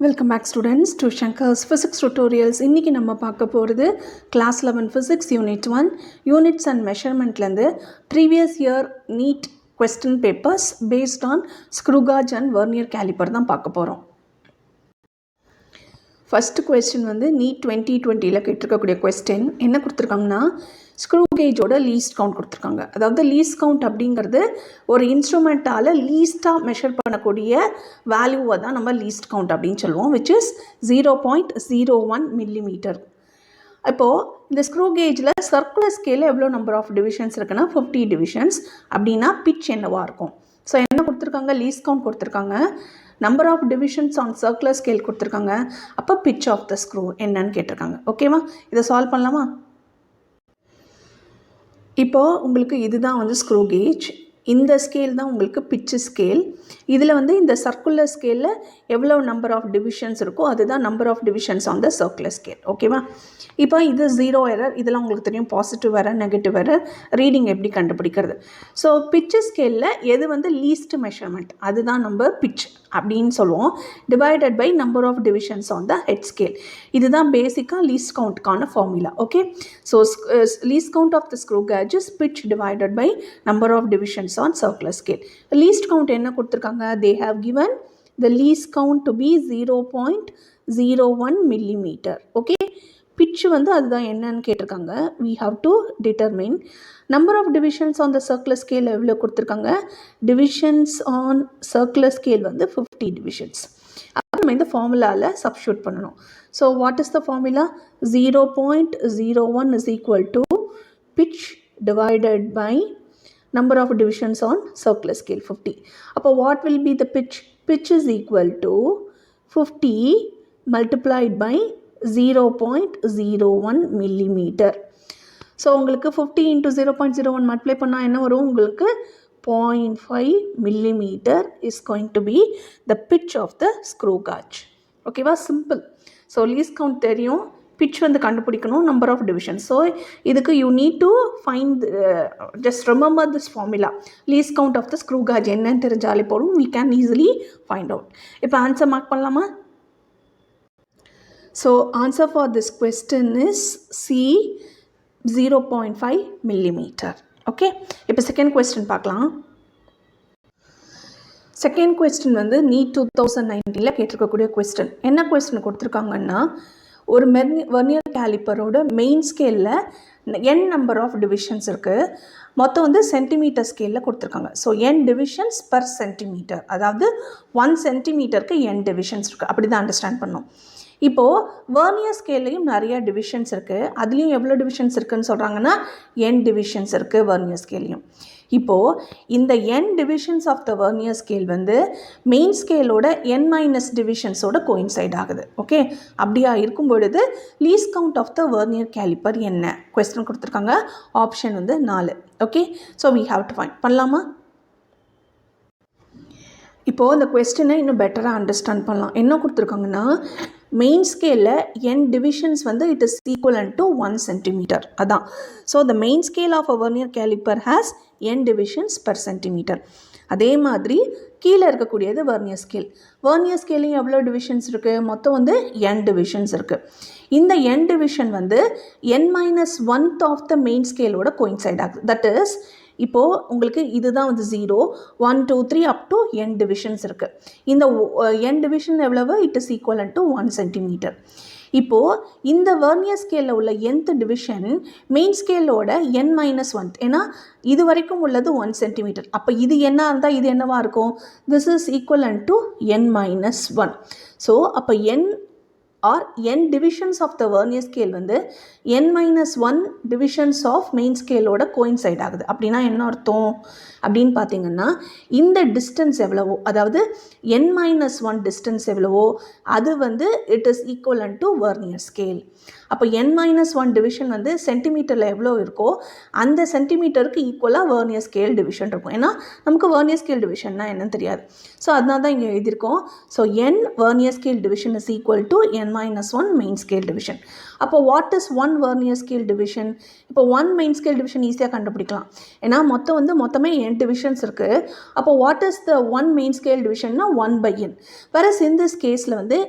Welcome back students to Shankar's physics tutorials. இன்றைக்கி நம்ம பார்க்க போகிறது class 11 physics unit 1 units and மெஷர்மெண்ட்லேருந்து previous year NEET question papers based on screw gauge and vernier calliper தான் பார்க்க போகிறோம். ஃபஸ்ட்டு கொஸ்டின் வந்து நீட் 2020 கேட்டிருக்கக்கூடிய கொஸ்டின் என்ன கொடுத்துருக்காங்கன்னா, ஸ்க்ரூ கேஜோட லீஸ்ட் கவுண்ட் கொடுத்துருக்காங்க. அதாவது லீஸ்ட் கவுண்ட் அப்படிங்கிறது ஒரு இன்ஸ்ட்ருமெண்ட்டால் லீஸ்ட்டாக மெஷர் பண்ணக்கூடிய வேல்யூவை தான் நம்ம லீஸ்ட் கவுண்ட் அப்படின்னு சொல்லுவோம், விச் இஸ் 0.01 மில்லிமீட்டர். இப்போது இந்த ஸ்க்ரூ கேஜில் சர்க்குலர் ஸ்கேலில் எவ்வளோ நம்பர் ஆஃப் டிவிஷன்ஸ் இருக்குன்னா 50 டிவிஷன்ஸ். அப்படின்னா பிட்ச் என்னவாக இருக்கும்? ஸோ என்ன கொடுத்துருக்காங்க? லீஸ்ட் கவுண்ட் கொடுத்துருக்காங்க, number of divisions on circular scale கொடுத்துருக்காங்க, அப்போ பிட்ச் ஆஃப் த ஸ்க்ரூ என்னன்னு கேட்டிருக்காங்க. ஓகேவா? இதை சால்வ் பண்ணலாமா? இப்போது உங்களுக்கு இதுதான் வந்து ஸ்க்ரூ கேஜ், இந்த ஸ்கேல் தான் உங்களுக்கு பிட்ச் ஸ்கேல். இதில் வந்து இந்த சர்க்குலர் ஸ்கேலில் எவ்வளோ நம்பர் ஆஃப் டிவிஷன்ஸ் இருக்கோ அதுதான் number of divisions on the circular scale. ஓகேவா? இப்போ இது 0 எரர், இதெல்லாம் உங்களுக்கு தெரியும், positive error, negative error, reading எப்படி கண்டுபிடிக்கிறது. ஸோ பிட்ச் ஸ்கேலில் எது வந்து லீஸ்ட் மெஷர்மெண்ட் அதுதான் நம்ம பிட்ச் அப்படின்னு சொல்லுவோம், divided by number of divisions on the head scale. இதுதான் பேசிக்காக லீஸ்ட் கவுண்ட்கான formula. Okay, so least count of the screw gauge is pitch divided by number of divisions on circular scale. Least count என்ன கொடுத்திருக்காங்க? They have given the least count to be 0.01 millimeter. Okay, pitch வந்து அதுதான் என்னன்னு கேட்டிருக்காங்க. We have to determine number of divisions on the circular scale எவ்வளோ கொடுத்திருக்காங்க? Divisions on circular scale வந்து 50 divisions. அப்போ நம்ம இந்த ஃபார்முலாவில் சப்ஸ்டியூட் பண்ணணும். So what is the formula? 0.01 is equal to pitch divided by number of divisions on circular scale 50. அப்போ what will be the pitch? Pitch is equal to 50 multiplied by 0.01 millimeter. So உங்களுக்கு 50 into 0.01 multiply பண்ணால் என்ன வரும்? உங்களுக்கு 0.5 millimeter is going to be the pitch of the screw gauge. ஓகேவா? Simple. So least count தெரியும், pitch வந்து கண்டுபிடிக்கணும், number of division. So இதுக்கு you need to find, just remember this formula. Least count of the screw gauge என்னன்னு தெரிஞ்சாலே போதும், we can easily find out. இப்போ answer mark பண்ணலாமா? So answer for this question is C 0.5 millimeter. Okay, இப்போ second question பார்க்கலாம். Second question வந்து NEET 2019 கேட்டிருக்கக்கூடிய question. என்ன கொஸ்டின் கொடுத்துருக்காங்கன்னா, ஒரு வெர்னியர் கேலிப்பரோட மெயின் ஸ்கேலில் n நம்பர் ஆஃப் டிவிஷன்ஸ் இருக்குது, மொத்தம் வந்து சென்டிமீட்டர் ஸ்கேலில் கொடுத்துருக்காங்க. So n divisions per centimetre, அதாவது 1 சென்டிமீட்டருக்கு n டிவிஷன்ஸ் இருக்குது, அப்படி தான் அண்டர்ஸ்டாண்ட் பண்ணோம். இப்போது வெர்னியர் ஸ்கேல்லையும் நிறைய டிவிஷன்ஸ் இருக்குது, அதுலேயும் எவ்வளோ டிவிஷன்ஸ் இருக்குதுன்னு சொல்கிறாங்கன்னா n டிவிஷன்ஸ் இருக்குது வெர்னியர் ஸ்கேல்லையும். இப்போது இந்த n divisions of the vernier scale வந்து மெயின் ஸ்கேலோட n- டிவிஷன்ஸோட கோயின்சைட் ஆகுது. ஓகே, அப்படியா இருக்கும் பொழுது least count of the vernier calliper என்ன? கொஸ்டின் கொடுத்துருக்காங்க, ஆப்ஷன் வந்து 4. Okay, so we have to find. பண்ணலாமா? இப்போது இந்த கொஸ்டினை இன்னும் பெட்டராக அண்டர்ஸ்டாண்ட் பண்ணலாம். என்ன கொடுத்துருக்காங்கன்னா, மெயின் ஸ்கேலில் n டிவிஷன்ஸ் வந்து it is equivalent to 1 centimetre, அதான். So the main scale of a vernier calliper has n divisions per centimetre. அதே மாதிரி கீழே இருக்கக்கூடியது வெர்னியர் ஸ்கேல். வெர்னியர் ஸ்கேலையும் எவ்வளோ டிவிஷன்ஸ் இருக்குது? மொத்தம் வந்து n டிவிஷன்ஸ் இருக்குது. இந்த n டிவிஷன் வந்து n-1th ஆஃப் த மெயின் ஸ்கேலோட கோயின்சைட் ஆகுது. தட் இஸ், இப்போது உங்களுக்கு இதுதான் வந்து 0, 1, 2, 3 அப் டு n டிவிஷன்ஸ் இருக்குது. இந்த n டிவிஷன் எவ்வளவு? It is equivalent to 1 centimetre. இப்போது இந்த வெர்னியர் ஸ்கேலில் உள்ள nth டிவிஷன் மெயின் ஸ்கேலோட n-1, ஏன்னா இது வரைக்கும் உள்ளது 1 சென்டிமீட்டர். அப்போ இது என்ன இருந்தால் இது என்னவாக இருக்கும்? This is equivalent to n-1. So அப்போ n divisions of the vernier scale வந்து n-1 divisions of main scaleோட கோயின்சைட் ஆகுது. அப்படின்னா என்ன அர்த்தம் அப்படின்னு பார்த்தீங்கன்னா, இந்த டிஸ்டன்ஸ் எவ்வளவோ, அதாவது n-1 டிஸ்டன்ஸ் எவ்வளவோ அது வந்து it is equivalent to vernier scale. அப்போ n-1 டிவிஷன் வந்து சென்டிமீட்டரில் எவ்வளோ இருக்கோ அந்த சென்டிமீட்டருக்கு ஈக்குவலாக வெர்னியர் ஸ்கேல் டிவிஷன் இருக்கும். ஏன்னா நமக்கு வெர்னியர் ஸ்கேல் டிவிஷன்னா என்னன்னு தெரியாது. ஸோ அதனால தான் இங்கே எழுதியிருக்கோம். So n vernier scale division is equal to n minus 1 main scale division. அப்போ what is 1 vernier scale division? இப்போ 1 main scale division ஈஸியாக கண்டுபிடிக்கலாம். ஏன்னா மொத்தமே n divisions இருக்குது. அப்போ what is the 1 main scale division? 1 by n. whereas in this caseல வந்து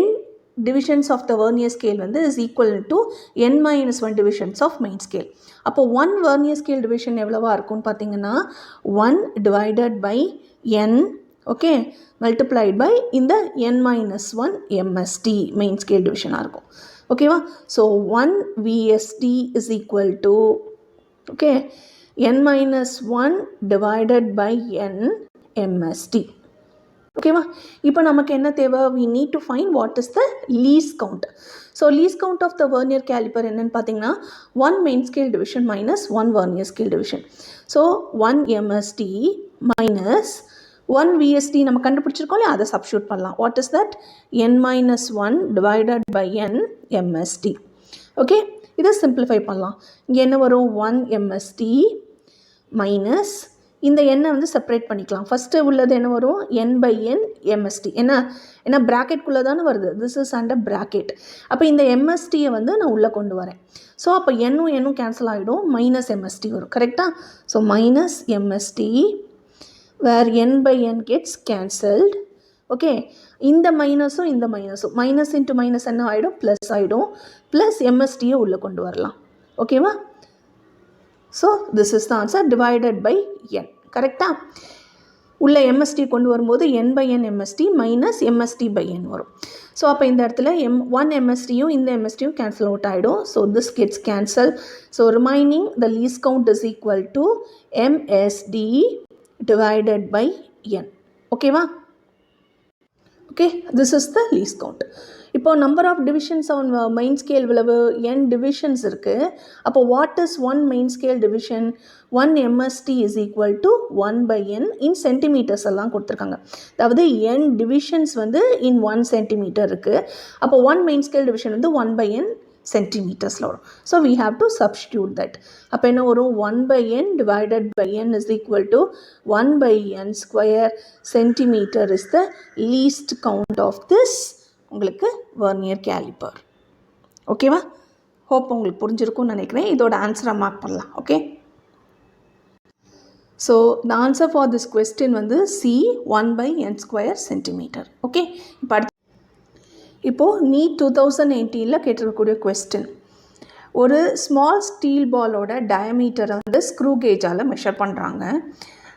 n divisions of the vernier scale வந்து is equal to n minus 1 divisions of main scale. அப்போ 1 vernier scale division எவ்வளவா இருக்கும்னு பார்த்தீங்கன்னா 1 divided by n, okay, multiplied by இந்த n minus 1 MST main scale division இருக்கும். ஓகேவா? So 1 VST is equal to, okay, n minus 1 divided by n MST. ஓகேவா? இப்போ நமக்கு என்ன தேவை? we need to find what is the least count. So least count of the vernier caliper என்னன்னு பார்த்தீங்கன்னா 1 main scale division minus 1 vernier scale division. So 1 MST minus 1 VST நம்ம கண்டுபிடிச்சிருக்கோம் இல்லையா, அதை சப்ஸ்டியூட் பண்ணலாம். what is that? n minus 1 divided by n MST. Okay, இதை simplify பண்ணலாம். இங்கே என்ன வரும்? 1 MST மைனஸ் இந்த எண்ணை வந்து செப்பரேட் பண்ணிக்கலாம். ஃபஸ்ட்டு உள்ளது என்ன வரும்? n by n MST. ஏன்னா ப்ராக்கெட்குள்ளே தானே வருது, திஸ் இஸ் அண்டர் ப்ராக்கெட். அப்போ இந்த MSTயை வந்து நான் உள்ளே கொண்டு வரேன். ஸோ அப்போ என்னும் கேன்சல் ஆகிடும், மைனஸ் MST வரும். கரெக்டாக? So minus MST where n by n gets cancelled. Okay, இந்த மைனஸும் மைனஸ் இன்ட்டு மைனஸ் என்ன ஆகிடும்? ப்ளஸ் ஆகிடும். ப்ளஸ் MSTயை உள்ளே கொண்டு வரலாம். ஓகேவா? So this is the answer, divided by n. கரெக்டாக? உள்ள MST கொண்டு வரும்போது n by n MST minus MST by n வரும். ஸோ அப்போ இந்த இடத்துல 1 MSTயும் இந்த MSTயும் கேன்சல் அவுட் ஆகிடும். So this gets cancel. So remaining the least count is equal to MSD divided by n. ஓகேவா? Okay, this is the least count. இப்போ number of divisions on main scale விளவு n டிவிஷன்ஸ் இருக்குது. அப்போ what is 1 main scale division? 1 MST is equal to 1 by n in centimetres எல்லாம் கொடுத்துருக்காங்க. அதாவது n divisions வந்து இன் 1 centimetre இருக்குது. அப்போ 1 மெயின் ஸ்கேல் டிவிஷன் வந்து 1 by n சென்டிமீட்டர்ஸில் வரும். So we have to substitute that. அப்போ என்ன வரும்? 1 by n divided by n is equal to 1 by n square centimeter is the least count of this உங்களுக்கு vernier caliper. ஓகேவா? Hope உங்களுக்கு புரிஞ்சிருக்கும்னு நினைக்கிறேன். இதோட ஆன்சரை மார்க் பண்ணலாம். Okay, so the answer for this question வந்து C 1 by n square centimeter. Okay, இப்போது நீட் 2018 கேட்டிருக்கக்கூடிய கொஸ்டின், ஒரு ஸ்மால் ஸ்டீல் பாலோட டயமீட்டரை வந்து ஸ்க்ரூ கேஜால் மெஷர் பண்ணுறாங்க.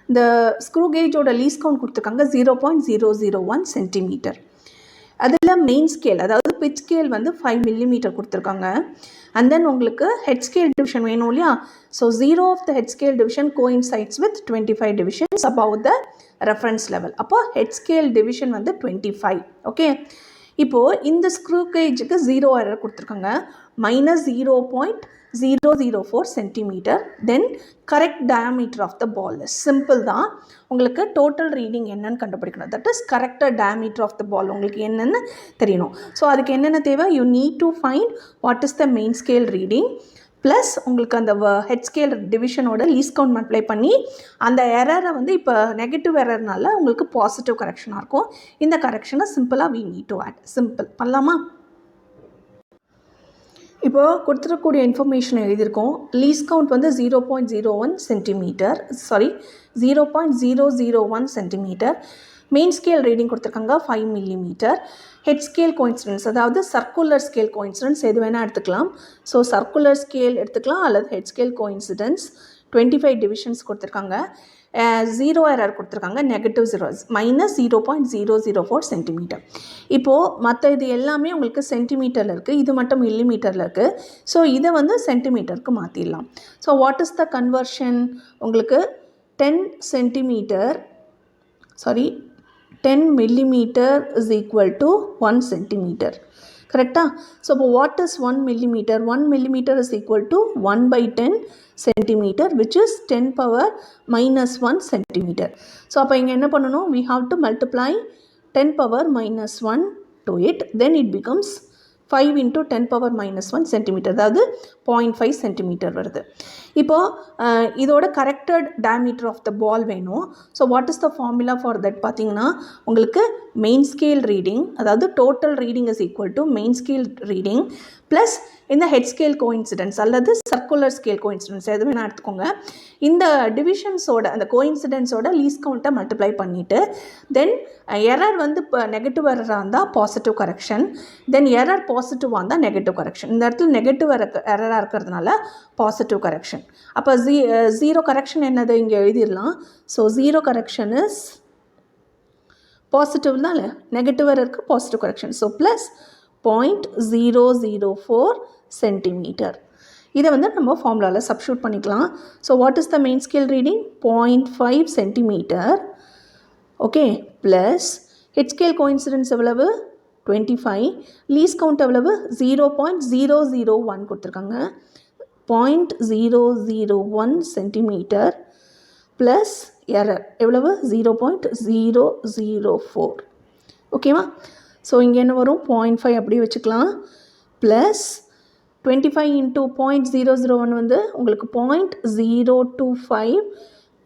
இந்த ஸ்க்ரூ கேஜோட லீஸ்ட் கவுண்ட் கொடுத்துருக்காங்க 0.001 சென்டிமீட்டர். அதில் மெயின் ஸ்கேல், அதாவது பிச் ஸ்கேல் வந்து 5 millimeter கொடுத்துருக்காங்க. அண்ட் தென் உங்களுக்கு ஹெட் ஸ்கேல் டிவிஷன் வேணும் இல்லையா? So 0 of the head scale division coincides with 25 divisions above the reference level. அப்போ ஹெட் ஸ்கேல் டிவிஷன் வந்து 25. ஓகே, இப்போது இந்த ஸ்க்ரூ கேஜுக்கு 0 எரர் கொடுத்துருக்காங்க, minus 0.004 centimetre. Then correct diameter of the ball. Simple தான், உங்களுக்கு டோட்டல் ரீடிங் என்னன்னு கண்டுபிடிக்கணும். தட் இஸ் கரெக்டாக டயாமீட்டர் ஆஃப் த பால் உங்களுக்கு என்னென்னு தெரியணும். ஸோ அதுக்கு என்னென்ன தேவை? You need to find what is the main scale reading plus உங்களுக்கு அந்த ஹெட் ஸ்கேல் டிவிஷனோட லீஸ்ட் கவுண்ட் மல்டிப்ளை பண்ணி அந்த எரரை வந்து இப்போ நெகட்டிவ் எரர்னால உங்களுக்கு பாசிட்டிவ் கரெக்ஷனாக இருக்கும். இந்த கரெக்ஷனை சிம்பிளாக we need to add. Simple பண்ணலாமா? இப்போது கொடுத்துருக்கக்கூடிய இன்ஃபர்மேஷன் எழுதியிருக்கோம். லீஸ்ட் கவுண்ட் வந்து 0.01 centimetre, sorry 0.001 centimetre. Main scale reading கொடுத்துருக்காங்க 5 millimeter. ஹெட் ஸ்கேல் கோயின்சிடன்ஸ், அதாவது சர்க்குலர் ஸ்கேல் கோயின்சிடன்ஸ் எது வேணால் எடுத்துக்கலாம். ஸோ சர்க்குலர் ஸ்கேல் எடுத்துக்கலாம் அல்லது ஹெட் ஸ்கேல் கோயின்சிடன்ஸ். 25 divisions கொடுத்துருக்காங்க. 0 எரர் கொடுத்துருக்காங்க, நெகட்டிவ் 0 மைனஸ் 0.004 சென்டிமீட்டர். இப்போது மற்ற இது எல்லாமே உங்களுக்கு சென்டிமீட்டரில் இருக்குது, இது மட்டும் மில்லிமீட்டரில் இருக்குது. ஸோ இதை வந்து சென்டிமீட்டருக்கு மாற்றிடலாம். So what is the conversion? உங்களுக்கு 10 millimeter is equal to 1 centimeter. கரெக்டாக? ஸோ இப்போ what is 1 millimeter? 1 millimeter is equal to 1 by 10 centimeter, which is 10 power minus 1 centimeter. So அப்போ இங்கே என்ன பண்ணணும்? we have to multiply 10 power minus 1 to it, then it becomes 5 into 10 power minus 1 centimeter, அதாவது 0.5 centimeter வருது. இப்போது இதோட corrected diameter of the பால் வேணும். So what is the formula for that பார்த்தீங்கன்னா உங்களுக்கு மெயின் ஸ்கேல் ரீடிங், அதாவது total reading is equal to main scale reading plus இந்த head scale coincidence அல்லது சர்க்குலர் ஸ்கேல் கோயின்சிடென்ஸ் எது வேணால் எடுத்துக்கோங்க. இந்த டிவிஷன்ஸோட அந்த கோயின்சிடென்ஸோட லீஸ்ட் கவுண்ட்டை மல்டிப்ளை பண்ணிவிட்டு தென் எரர் வந்து இப்போ நெகட்டிவ் எரராக இருந்தால் பாசிட்டிவ் கரெக்ஷன், தென் எரர் பாசிட்டிவாக இருந்தால் நெகட்டிவ் கரெக்ஷன். இந்த இடத்துல நெகட்டிவ் எரராக இருக்கிறதுனால பாசிட்டிவ் கரெக்ஷன். அப்போ ஜீரோ கரெக்ஷன் என்னது இங்கே எழுதிடலாம். So zero correction is positive தான் இல்லை, நெகட்டிவ் எரருக்கு positive correction. So plus 0.004 centimetre. இதை வந்து நம்ம ஃபார்முலாவில் சப்ஸ்டியூட் பண்ணிக்கலாம். So what is the main scale reading? 0.5 centimetre. Okay, plus head scale coincidence எவ்வளவு? 25. லீஸ் கவுண்ட் எவ்வளவு? 0.001 கொடுத்துருக்காங்க. 0.001 சென்டிமீட்டர் ப்ளஸ் எரர் எவ்வளவு? 0.004. ஓகேவா? ஸோ இங்கே என்ன வரும்? 0.5 அப்படியே வச்சுக்கலாம். ப்ளஸ் 25 இன்ட்டு 0.001 வந்து உங்களுக்கு 0.025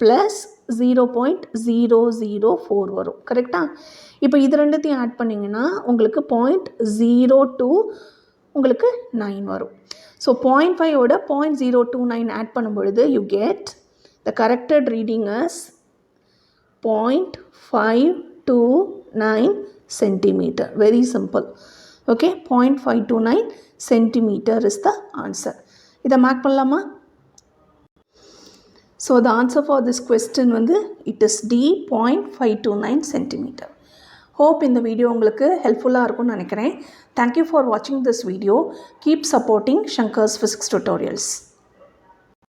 ப்ளஸ் 0.004 வரும். கரெக்டாக? இப்போ இது ரெண்டுத்தையும் ஆட் பண்ணிங்கன்னா உங்களுக்கு 0.02 உங்களுக்கு 9 வரும். ஸோ 0.5ஓட 0.029 ஆட் பண்ணும் பொழுது you get the corrected reading as 0.529 centimeter. Very simple. Okay, 0.529 centimeter is the answer. இதை மார்க் பண்ணலாமா? So the answer for this question வந்து it is D, 0.529 centimeter. Hope இந்த வீடியோ உங்களுக்கு ஹெல்ப்ஃபுல்லாக இருக்கும்னு நினைக்கிறேன். Thank you for watching this video. Keep supporting Shankar's Physics Tutorials.